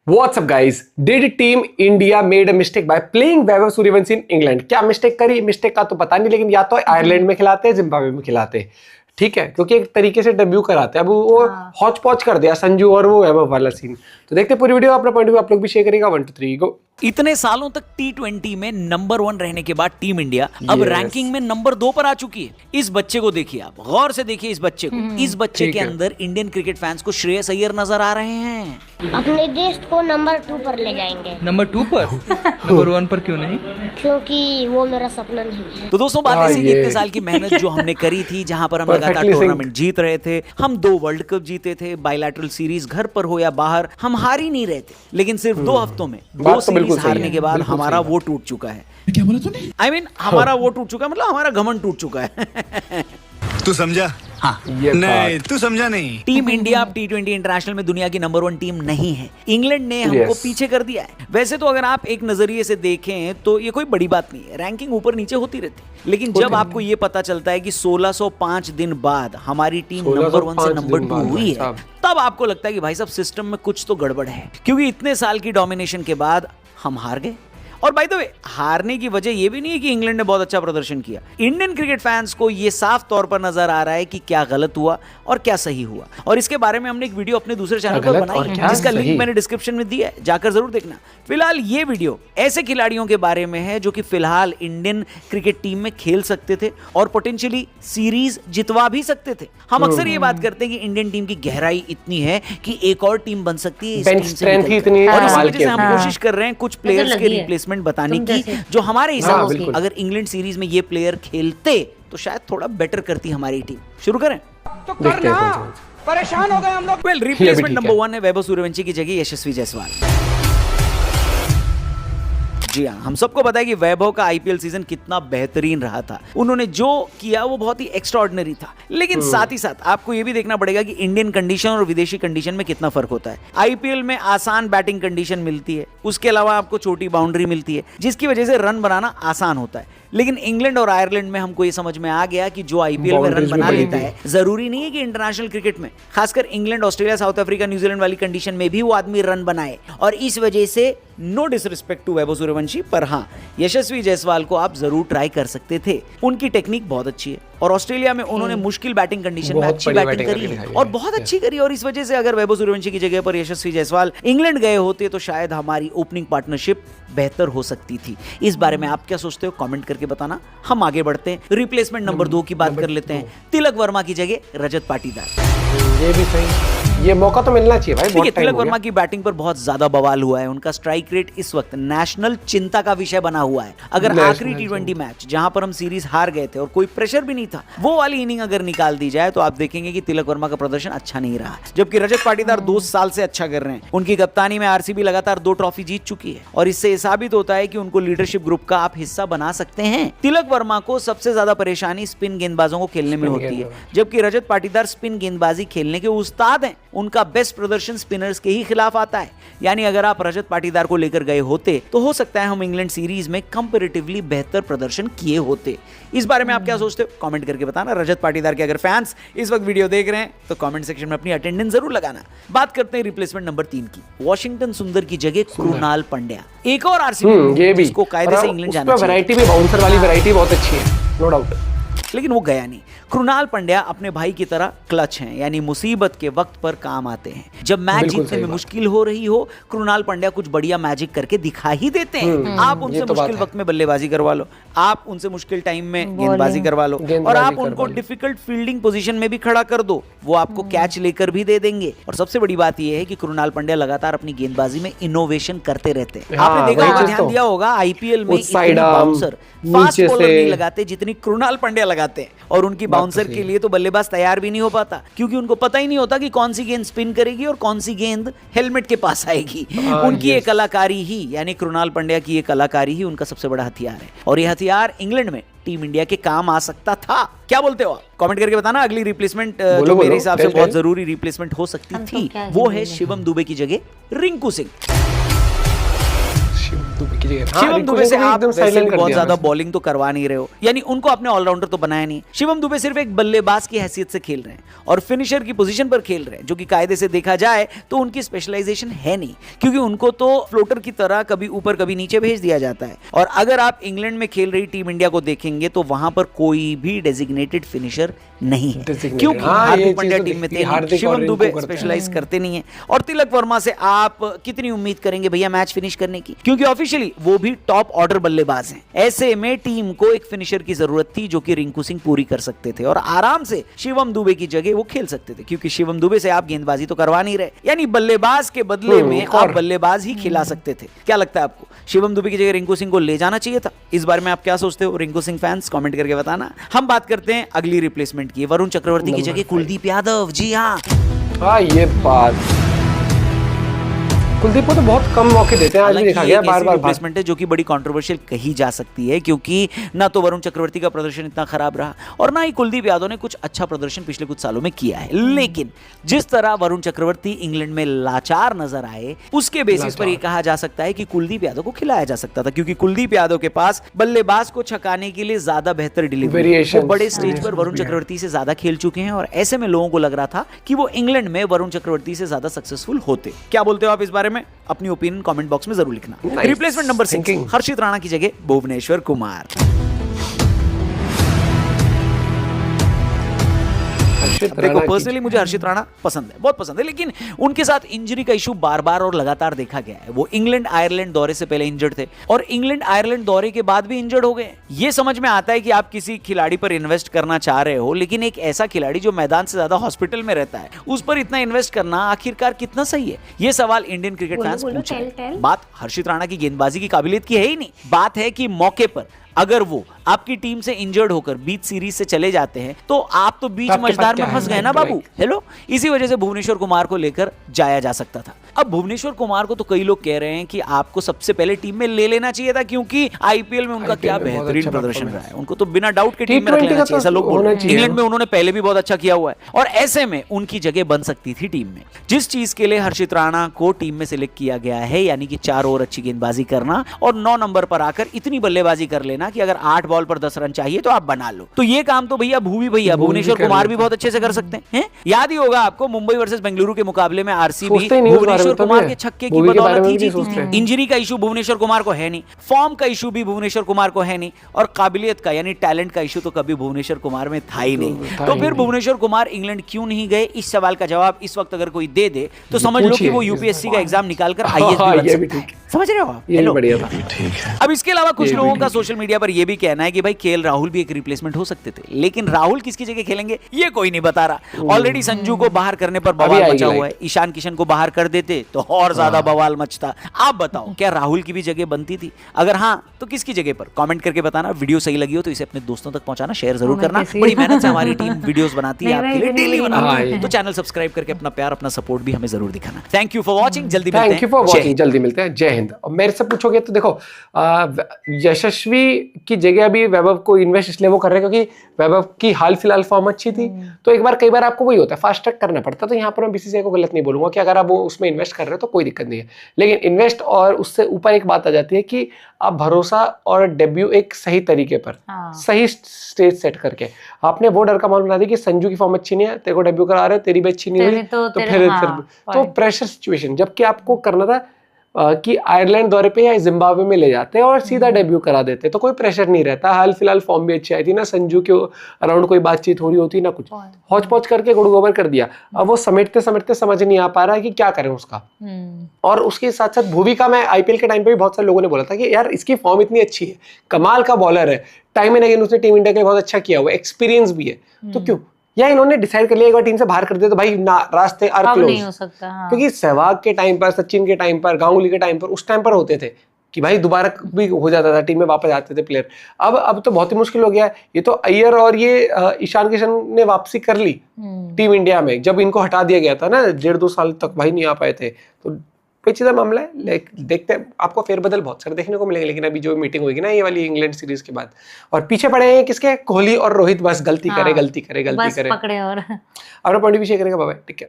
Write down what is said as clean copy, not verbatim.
What's up guys? Did Team India made a mistake by playing Vaibhav Suryavanshi in England? क्या mistake करी? Mistake का तो पता नहीं, लेकिन या तो आयरलैंड में खिलाते हैं, जिम्बाब्वे में खिलाते हैं, ठीक है, क्योंकि एक तरीके से डेब्यू कराते हैं। अब वो हौच पौच कर दिया संजू और वो वैभव वाला सीन। तो देखते पूरी वीडियो, अपना पॉइंट व्यू आप लोग भी शेयर करेगा। 1 2 3 गो। इतने सालों तक T20 में नंबर 1 रहने के बाद टीम इंडिया अब रैंकिंग में नंबर 2 पर आ चुकी है। इस बच्चे को देखिए, आप गौर से देखिए इस बच्चे को। इस बच्चे के अंदर इंडियन क्रिकेट फैंस को श्रेयस अय्यर नजर आ रहे हैं। अपने देश को नंबर 2 पर ले जाएंगे। नंबर 2 पर? नंबर 1 पर क्यों नहीं? क्योंकि वो मेरा सपना नहीं है। तो दोस्तों बात ऐसी, इतने साल की मेहनत जो हमने करी थी, जहां पर हम लगातार टूर्नामेंट जीत रहे थे, हम 2 वर्ल्ड कप जीते थे, बायलैटरल सीरीज घर पर हो या बाहर हम हार ही नहीं रहे थे, लेकिन सिर्फ 2 हफ्तों में 2 सीरीज हारने के बाद हमारा वो टूट चुका है। क्या बोला तूने? I mean, हमारा वो टूट चुका है, मतलब हमारा घमंड टूट चुका है। तू समझा? हाँ। नहीं, तू समझा नहीं। टीम इंडिया अब T20 इंटरनेशनल में दुनिया की नंबर 1 टीम नहीं है। इंग्लैंड ने हमको पीछे कर दिया है। वैसे तो अगर आप एक नजरिए से देखें तो ये कोई बड़ी बात नहीं है, रैंकिंग ऊपर नीचे होती रहती है, लेकिन जब आपको ये पता चलता है कि 1605 दिन बाद हमारी टीम नंबर 1 से नंबर 2 हुई है, तब आपको लगता है कि भाई साहब सिस्टम में कुछ तो गड़बड़ है, क्योंकि इतने साल की डोमिनेशन के बाद हम हार गए। और बाय द वे, हारने की वजह यह भी नहीं है कि इंग्लैंड ने बहुत अच्छा प्रदर्शन किया। इंडियन क्रिकेट फैंस को यह साफ तौर पर नजर आ रहा है कि क्या गलत हुआ और क्या सही हुआ, और इसके बारे में हमने एक वीडियो अपने दूसरे चैनल पर बनाई है, जिसका लिंक मैंने डिस्क्रिप्शन में दिया है, जाकर जरूर देखना। फिलहाल ये वीडियो ऐसे खिलाड़ियों के बारे में है जो कि फिलहाल इंडियन क्रिकेट टीम में खेल सकते थे और पोटेंशियली सीरीज जितवा भी सकते थे। हम अक्सर ये बात करते हैं कि इंडियन टीम की गहराई इतनी है कि एक और टीम बन सकती है, और इसी वजह से हम कोशिश कर रहे हैं कुछ प्लेयर्स के रिप्लेसमेंट बताने की, जो हमारे हिसाब से अगर इंग्लैंड सीरीज में ये प्लेयर खेलते तो शायद थोड़ा बेटर करती हमारी टीम। शुरू करें तो करना, परेशान हो गए हम लोग। वेल, रिप्लेसमेंट नंबर 1 है वैभव सूर्यवंशी की जगह यशस्वी जायसवाल। जी हाँ, हम सबको पता है कि वैभव का आईपीएल सीजन कितना बेहतरीन रहा था। उन्होंने जो किया वो बहुत ही एक्स्ट्राऑर्डिनरी था, लेकिन साथ ही साथ आपको ये भी देखना पड़ेगा कि इंडियन कंडीशन और विदेशी कंडीशन में कितना फर्क होता है। आईपीएल में आसान बैटिंग कंडीशन मिलती है, उसके अलावा आपको छोटी बाउंड्री मिलती है, जिसकी वजह से रन बनाना आसान होता है। लेकिन इंग्लैंड और आयरलैंड में हमको ये समझ में आ गया कि जो आईपीएल में रन बना लेता है, जरूरी नहीं है कि इंटरनेशनल क्रिकेट में, खासकर England, Australia, south Africa, New Zealand वाली कंडीशन में भी वो आदमी रन बनाए। और इस वजह से no disrespect to Vaibhav Suryavanshi, पर हाँ, यशस्वी जायसवाल को आप जरूर ट्राई कर सकते थे। उनकी टेक्निक बहुत अच्छी है और ऑस्ट्रेलिया में उन्होंने मुश्किल बैटिंग कंडीशन में अच्छी बैटिंग करी है और बहुत अच्छी करी, और इस वजह से अगर वैभव सूर्यवंशी की जगह पर यशस्वी जायसवाल इंग्लैंड गए होते तो शायद हमारी ओपनिंग पार्टनरशिप बेहतर हो सकती थी। इस बारे में आप क्या सोचते हो, कमेंट करके बताना। हम आगे बढ़ते हैं, रिप्लेसमेंट नंबर 2 की बात कर लेते हैं। तिलक वर्मा की जगह रजत पाटीदार। ये भी सही, ये मौका तो मिलना चाहिए भाई। बहुत तिलक वर्मा की बैटिंग पर बहुत ज्यादा बवाल हुआ है। उनका स्ट्राइक रेट इस वक्त नेशनल चिंता का विषय बना हुआ है। अगर आखिरी T20 मैच जहां पर हम सीरीज हार गए थे और कोई प्रेशर भी नहीं था, वो वाली इनिंग अगर निकाल दी जाए तो आप देखेंगे कि तिलक वर्मा का प्रदर्शन अच्छा नहीं रहा, जबकि रजत पाटीदार 2 साल से अच्छा कर रहे हैं। उनकी कप्तानी में आरसीबी लगातार 2 ट्रॉफी जीत चुकी है और इससे साबित होता है कि उनको लीडरशिप ग्रुप का आप हिस्सा बना सकते हैं। तिलक वर्मा को सबसे ज्यादा परेशानी स्पिन गेंदबाजों को खेलने में होती है, जबकि रजत पाटीदार स्पिन गेंदबाजी खेलने के उस्ताद हैं। उनका बेस्ट प्रदर्शन स्पिनर्स के ही खिलाफ आता है। यानी अगर आप रजत पाटीदार को लेकर गए होते तो हो सकता है हम इंग्लैंड सीरीज में कंपैरेटिवली बेहतर प्रदर्शन किए होते। इस बारे में आप क्या सोचते हो, कमेंट करके बताना। रजत पाटीदार के अगर फैंस इस वक्त वीडियो देख रहे हैं तो कमेंट सेक्शन में अपनी अटेंडेंस जरूर लगाना। बात करते हैं रिप्लेसमेंट नंबर 3 की। वॉशिंगटन सुंदर की जगह कृणाल पंड्या, एक और आरसीबी जिसको कायदे से इंग्लैंड जाना चाहिए। वैरायटी भी, बाउंसर वाली वैरायटी बहुत अच्छी है, नो डाउट, लेकिन वो गया नहीं। कृणाल पंड्या अपने भाई की तरह क्लच हैं, यानी मुसीबत के वक्त पर काम आते हैं। जब मैच जीतने में मुश्किल हो रही हो, कृणाल पंड्या कुछ बढ़िया मैजिक करके दिखा ही देते हैं। आप उनसे मुश्किल वक्त में बल्लेबाजी करवा लो, आप उनसे मुश्किल टाइम में गेंदबाजी करवा लो, और आप उनको डिफिकल्ट फील्डिंग पोजीशन में भी खड़ा कर दो, वो आपको कैच लेकर भी दे देंगे। और सबसे बड़ी बात यह है कि कृणाल पंड्या लगातार अपनी गेंदबाजी में इनोवेशन करते रहते हैं। आपने देखा होगा, ध्यान दिया होगा, आईपीएल में इतने बाउंसर फास्ट बॉलर नहीं लगाते जितनी कृणाल पंड्या लगाते हैं, और उनकी बाउंसर के लिए तो बल्लेबाज तैयार भी नहीं हो पाता, क्योंकि उनको पता ही नहीं होता कि कौन सी गेंद स्पिन करेगी और कौन सी गेंद हेलमेट के पास आएगी। उनकी ये कलाकारी ही, यानी कृणाल पंड्या की ये कलाकारी ही उनका सबसे बड़ा हथियार है, और ये हथियार इंग्लैंड में टीम इंडिया के काम आ सकता था। क्या बोलते हो आप, कमेंट करके बताना। अगली रिप्लेसमेंट जो मेरे हिसाब से बहुत जरूरी रिप्लेसमेंट हो सकती थी, वो है शिवम दुबे की जगह रिंकू सिंह। दुबे की जगह शिवम दुबे से आप एकदम वैसे साइलेंट भी कर बहुत दिया ज्यादा वैसे। बॉलिंग तो करवा नहीं रहे हो, यानी उनको आपने ऑलराउंडर तो बनाया नहीं। शिवम दुबे सिर्फ एक बल्लेबाज की हैसियत से खेल रहे हैं और फिनिशर की पोजीशन पर खेल रहे हैं, जो कि कायदे से देखा जाए तो उनकी स्पेशलाइजेशन है नहीं, क्योंकि उनको तो फ्लोटर की तरह कभी ऊपर कभी नीचे भेज दिया जाता है। और अगर आप इंग्लैंड में खेल रही टीम इंडिया को देखेंगे तो वहां पर कोई भी डेजिग्नेटेड फिनिशर नहीं है, Designated, क्योंकि हाँ, ये हार्दिक चीज़ पांड्या तो टीम में दिखती थे है, नहीं, हार्दिक और शिवम रिंकू दुबे करते हैं। स्पेशलाइज करते नहीं है। और तिलक वर्मा से आप कितनी उम्मीद करेंगे भैया मैच फिनिश करने की, क्योंकि ऑफिशियली वो भी टॉप ऑर्डर बल्लेबाज हैं। ऐसे में टीम को एक फिनिशर की जरूरत थी जो कि रिंकू सिंह पूरी कर सकते थे और आराम से शिवम दुबे की जगह वो खेल सकते थे, क्योंकि शिवम दुबे से आप गेंदबाजी तो करवा नहीं रहे, यानी बल्लेबाज के बदले में आप बल्लेबाज ही खिला सकते थे। क्या लगता है आपको, शिवम दुबे की जगह रिंकू सिंह को ले जाना चाहिए था? इस बारे में आप क्या सोचते हो रिंकू सिंह फैंस, कमेंट करके बताना। हम बात करते हैं अगली रिप्लेसमेंट की, वरुण चक्रवर्ती की जगह कुलदीप यादव। जी हाँ, हाँ ये बात, कुलदीप को तो बहुत कम मौके देते हैं, आज भी देखा गया बार बार। रिप्लेसमेंट है जो कि बड़ी कंट्रोवर्शियल कही जा सकती है, क्योंकि ना तो वरुण चक्रवर्ती का प्रदर्शन इतना खराब रहा और ना ही कुलदीप यादव ने कुछ अच्छा प्रदर्शन पिछले कुछ सालों में किया है। लेकिन जिस तरह वरुण चक्रवर्ती इंग्लैंड में लाचार नजर आए, उसके बेसिस पर यह कहा जा सकता है कि कुलदीप यादव को खिलाया जा सकता था, क्योंकि कुलदीप यादव के पास बल्लेबाज को छकाने के लिए ज्यादा बेहतर डिलीवरी, वो बड़े स्टेज पर वरुण चक्रवर्ती से ज्यादा खेल चुके हैं और ऐसे में लोगों को लग रहा था कि वो इंग्लैंड में वरुण चक्रवर्ती से ज्यादा सक्सेसफुल होते। क्या बोलते हो आप इस बारे में? अपनी ओपिनियन कमेंट बॉक्स में जरूर लिखना। रिप्लेसमेंट नंबर 6, हर्षित राणा की जगह भुवनेश्वर कुमार। देखो पर्सनली मुझे हर्षित राणा पसंद है, बहुत पसंद है, लेकिन उनके साथ इंजरी का इशू बार बार और लगातार देखा गया है। वो इंग्लैंड आयरलैंड दौरे से पहले इंजर्ड थे और इंग्लैंड आयरलैंड दौरे के बाद भी इंजर्ड हो गए। ये समझ में आता है कि आप किसी खिलाड़ी पर इन्वेस्ट करना चाह रहे हो, लेकिन एक ऐसा खिलाड़ी जो मैदान से ज्यादा हॉस्पिटल में रहता है, उस पर इतना इन्वेस्ट करना आखिरकार कितना सही है? ये सवाल इंडियन क्रिकेट फैंस पूछ रहे हैं। बात हर्षित राणा की गेंदबाजी की काबिलियत की है ही नहीं, बात है कि मौके पर अगर वो आपकी टीम से इंजर्ड होकर बीच सीरीज से चले जाते हैं तो आप तो बीच मझदार में फंस गए ना बाबू। हेलो, इसी वजह से भुवनेश्वर कुमार को लेकर जाया जा सकता था। अब भुवनेश्वर कुमार को तो कई लोग कह रहे हैं कि आपको सबसे पहले टीम में ले लेना चाहिए था, क्योंकि आईपीएल में उनका क्या बेहतरीन प्रदर्शन रहा है, उनको तो बिना डाउट के टीम में रख लेना चाहिए, ऐसा लोग बोल रहे हैं। इंग्लैंड में उन्होंने पहले भी बहुत अच्छा किया हुआ है और ऐसे में उनकी जगह बन सकती थी टीम में। जिस चीज के लिए हर्षित राणा को टीम में सिलेक्ट किया गया है, यानी कि 4 ओवर अच्छी गेंदबाजी करना और 9 नंबर पर आकर इतनी बल्लेबाजी कर लेना कि अगर 8 बॉल पर 10 रन चाहिए तो आप बना लो, तो ये काम तो भैया भुवनेश्वर कुमार भी बहुत अच्छे से कर सकते हैं। याद ही होगा आपको मुंबई वर्सेस बेंगलुरु के मुकाबले में आरसीबी भुवनेश्वर कुमार के छक्के की बदौलत ही जीती थी। इंजरी का इशू भुवनेश्वर कुमार को है नहीं, फॉर्म का इशू भी भुवनेश्वर कुमार को है नहीं और काबिलियत का यानी टैलेंट का इशू तो कभी भुवनेश्वर कुमार में था ही नहीं। तो फिर भुवनेश्वर कुमार इंग्लैंड क्यों नहीं गए, इस सवाल का जवाब इस वक्त अगर कोई दे दे तो समझ लो कि वो यूपीएससी का एग्जाम निकालकर आईएएस भी बन सकता है। समझ रहे हो आप? ये बढ़िया था। अब इसके अलावा कुछ लोगों का सोशल मीडिया पर यह भी कहना है कि भाई केएल राहुल भी एक रिप्लेसमेंट हो सकते थे, लेकिन राहुल किसकी जगह खेलेंगे ये कोई नहीं बता रहा। ऑलरेडी संजू को बाहर करने पर बवाल मचा हुआ है, ईशान किशन को बाहर कर देते तो और ज्यादा बवाल मचता। आप बताओ क्या राहुल की भी जगह बनती थी? अगर हाँ तो किसकी जगह पर? कमेंट करके बताना। वीडियो सही लगी हो तो इसे अपने दोस्तों तक पहुंचाना, शेयर जरूर करना। बड़ी मेहनत से हमारी टीम वीडियोस बनाती है आपके लिए, डेली बनाती है, तो चैनल सब्सक्राइब करके अपना प्यार अपना सपोर्ट भी हमें जरूर दिखाना। थैंक यू फॉर वॉचिंग, जल्दी मिलते हैं। थैंक यू फॉर वॉचिंग, जल्दी मिलते हैं। जय हिंद। और मेरे से पूछोगे तो देखो यशस्वी की जगह अभी वैभव को इन्वेस्ट इसलिए वो कर रहे हैं क्योंकि वैभव की हाल फिलहाल फॉर्म अच्छी थी, तो कई बार आपको वही होता है फास्ट ट्रैक करना पड़ता है। तो यहाँ पर मैं बीसीसीआई को गलत नहीं बोलूंगा कि अगर आप वो उसमें इन्वेस्ट कर रहे हो तो कोई दिक्कत नहीं है, लेकिन इन्वेस्ट और उससे ऊपर एक बात आ जाती है कि आप भरोसा और डेब्यू एक सही तरीके पर सही स्टेज सेट करके आपने वो डर का माहौल बना दिया कि संजू की फॉर्म अच्छी नहीं है, तेरे को डेब्यू करा रहे, तेरी भी अच्छी नहीं हुई तो फिर तो प्रेशर सिचुएशन, जबकि आपको करना था कि आयरलैंड दौरे पे या जिम्बाब्वे में ले जाते और सीधा डेब्यू करा देते तो कोई प्रेशर नहीं रहता। हाल फिलहाल फॉर्म भी अच्छी आई थी ना, संजू के अराउंड कोई बातचीत हो रही होती ना, कुछ हौच पौच करके गुड़ गोबर कर दिया। अब वो समेटते समेटते समझ नहीं आ पा रहा है कि क्या करें उसका। और उसके साथ साथ भुवी का मैं आईपीएल के टाइम पे भी बहुत सारे लोगों ने बोला था कि यार इसकी फॉर्म इतनी अच्छी है, कमाल का बॉलर है, टाइम एंड अगेन उसने टीम इंडिया के लिए बहुत अच्छा किया हुआ, एक्सपीरियंस भी है, तो क्यों? या इन्होंने डिसाइड कर लिया एक बार टीम से बाहर कर दिया तो भाई ना रास्ते आर क्लोज नहीं हो सकता। क्योंकि सहवाग के टाइम पर, सचिन के टाइम पर, गांगुली के टाइम पर, उस टाइम पर होते थे कि भाई दोबारा भी हो जाता था, टीम में वापस आते थे प्लेयर। अब तो बहुत ही मुश्किल हो गया है। ये तो अय्यर और ये ईशान किशन ने वापसी कर ली टीम इंडिया में, जब इनको हटा दिया गया था ना 1.5-2 साल तक भाई नहीं आ पाए थे, तो पेचीदा मामला है। देखते हैं, आपको फेरबदल बहुत सारे देखने को मिलेंगे, लेकिन अभी जो मीटिंग होगी ना ये वाली इंग्लैंड सीरीज के बाद, और पीछे पड़े हैं किसके? कोहली और रोहित, बस गलती करे पकड़े और अपना पॉइंट भी शेयर करेंगे। बाय, ठीक है।